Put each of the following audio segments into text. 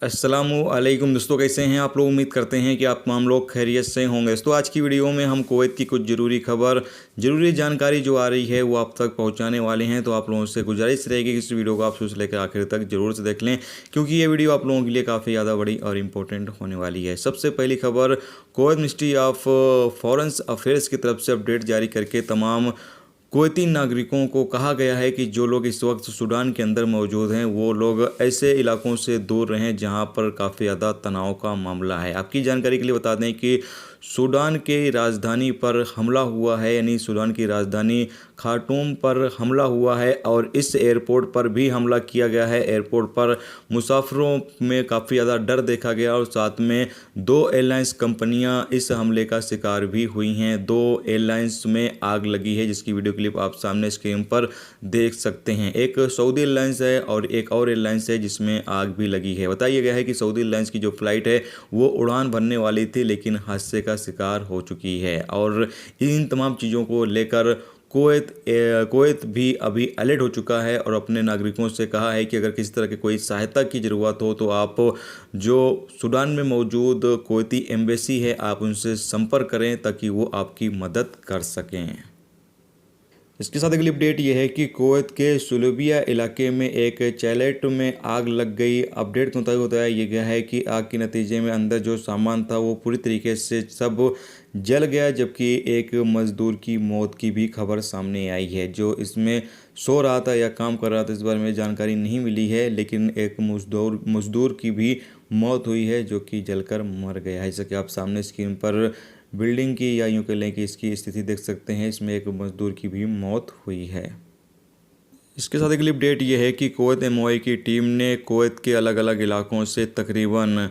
अस्सलामुअलैकुम दोस्तों, कैसे हैं आप लोग। उम्मीद करते हैं कि आप तमाम लोग खैरियत से होंगे। तो आज की वीडियो में हम कुवैत की कुछ ज़रूरी खबर, ज़रूरी जानकारी जो आ रही है वो आप तक पहुंचाने वाले हैं। तो आप लोगों से गुजारिश रहेगी कि इस वीडियो को आप शुरू से लेकर आखिर तक ज़रूर से देख लें, क्योंकि ये वीडियो आप लोगों के लिए काफ़ी ज़्यादा बड़ी और इम्पोर्टेंट होने वाली है। सबसे पहली खबर, Kuwait ministry of foreign affairs की तरफ से अपडेट जारी करके तमाम कुवैती नागरिकों को कहा गया है कि जो लोग इस वक्त सूडान के अंदर मौजूद हैं वो लोग ऐसे इलाकों से दूर रहें जहां पर काफ़ी ज़्यादा तनाव का मामला है। आपकी जानकारी के लिए बता दें कि सूडान के राजधानी पर हमला हुआ है, यानी सूडान की राजधानी खार्टूम पर हमला हुआ है और इस एयरपोर्ट पर भी हमला किया गया है। एयरपोर्ट पर मुसाफिरों में काफ़ी ज़्यादा डर देखा गया और साथ में 2 एयरलाइंस कंपनियां इस हमले का शिकार भी हुई हैं। 2 एयरलाइंस में आग लगी है, जिसकी वीडियो क्लिप आप सामने स्क्रीन पर देख सकते हैं। एक सऊदी एयरलाइंस है और एक और एयरलाइंस है जिसमें आग भी लगी है। बताया गया है कि सऊदी एयरलाइंस की जो फ्लाइट है वो उड़ान भरने वाली थी, लेकिन हादसे का शिकार हो चुकी है। और इन तमाम चीज़ों को लेकर कुवैत भी अभी अलर्ट हो चुका है और अपने नागरिकों से कहा है कि अगर किसी तरह की कोई सहायता की ज़रूरत हो तो आप जो सूडान में मौजूद कुवैती एम्बेसी है आप उनसे संपर्क करें ताकि वो आपकी मदद कर सकें। इसके साथ अगली अपडेट ये है कि कुवैत के सुलूबिया इलाके में एक चैलेट में आग लग गई। अपडेट के मुताबिक बताया ये गया है कि आग के नतीजे में अंदर जो सामान था वो पूरी तरीके से सब जल गया, जबकि एक मज़दूर की मौत की भी खबर सामने आई है। जो इसमें सो रहा था या काम कर रहा था इस बारे में जानकारी नहीं मिली है, लेकिन एक मज़दूर की भी मौत हुई है जो कि जलकर मर गया है। जैसा कि आप सामने स्क्रीन पर बिल्डिंग की या यूँ कह लें कि इसकी स्थिति देख सकते हैं, इसमें एक मज़दूर की भी मौत हुई है। इसके साथ अगली अपडेट ये है कि कुवैत एमओआई की टीम ने कुवैत के अलग अलग इलाकों से तकरीबन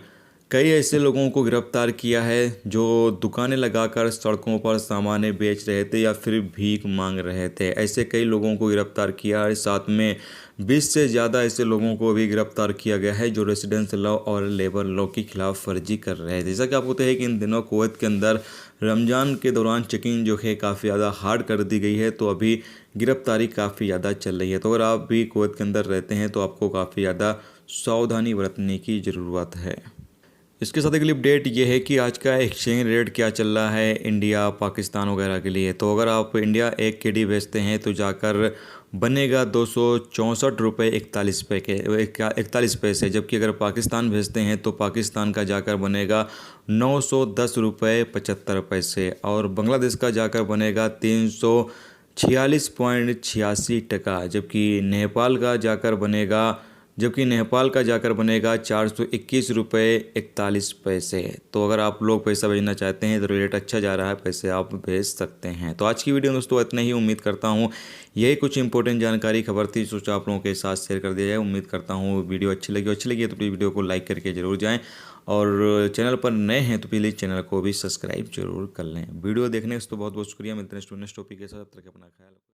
कई ऐसे लोगों को गिरफ्तार किया है जो दुकानें लगाकर सड़कों पर सामान बेच रहे थे या फिर भीख मांग रहे थे। ऐसे कई लोगों को गिरफ्तार किया है। साथ में 20 से ज़्यादा ऐसे लोगों को भी गिरफ्तार किया गया है जो रेसिडेंस लॉ और लेबर लॉ की खिलाफ वर्जी कर रहे थे। जैसा कि आपको पता है कि इन दिनों कुवैत के अंदर रमज़ान के दौरान चेकिंग जो है काफ़ी ज़्यादा हार्ड कर दी गई है, तो अभी गिरफ्तारी काफ़ी ज़्यादा चल रही है। तो अगर आप भी कुवैत के अंदर रहते हैं तो आपको काफ़ी ज़्यादा सावधानी बरतने की ज़रूरत है। इसके साथ अगली अपडेट ये है कि आज का एक्सचेंज रेट क्या चल रहा है इंडिया पाकिस्तान वगैरह के लिए। तो अगर आप इंडिया 1 केडी भेजते हैं तो जाकर बनेगा 264 रुपये 41 पैसे, जबकि अगर पाकिस्तान भेजते हैं तो पाकिस्तान का जाकर बनेगा 910 रुपये 75 पैसे और बांग्लादेश का जाकर बनेगा 346.86 टका, जबकि नेपाल का जाकर बनेगा 421 रुपये 41 पैसे। तो अगर आप लोग पैसा भेजना चाहते हैं तो रेट अच्छा जा रहा है, पैसे आप भेज सकते हैं। तो आज की वीडियो दोस्तों इतना ही। उम्मीद करता हूँ यही कुछ इंपॉर्टेंट जानकारी खबर थी, सोचा आप लोगों के साथ शेयर कर दिया जाए। उम्मीद करता हूँ वीडियो अच्छी लगी है तो प्लीज़ वीडियो को लाइक करके जरूर जाएँ और चैनल पर नए हैं तो प्लीज़ चैनल को भी सब्सक्राइब जरूर कर लें। वीडियो देखने से तो बहुत बहुत शुक्रिया। मिलते हैं नेक्स्ट टॉपिक के साथ, तब तक अपना ख्याल रखें।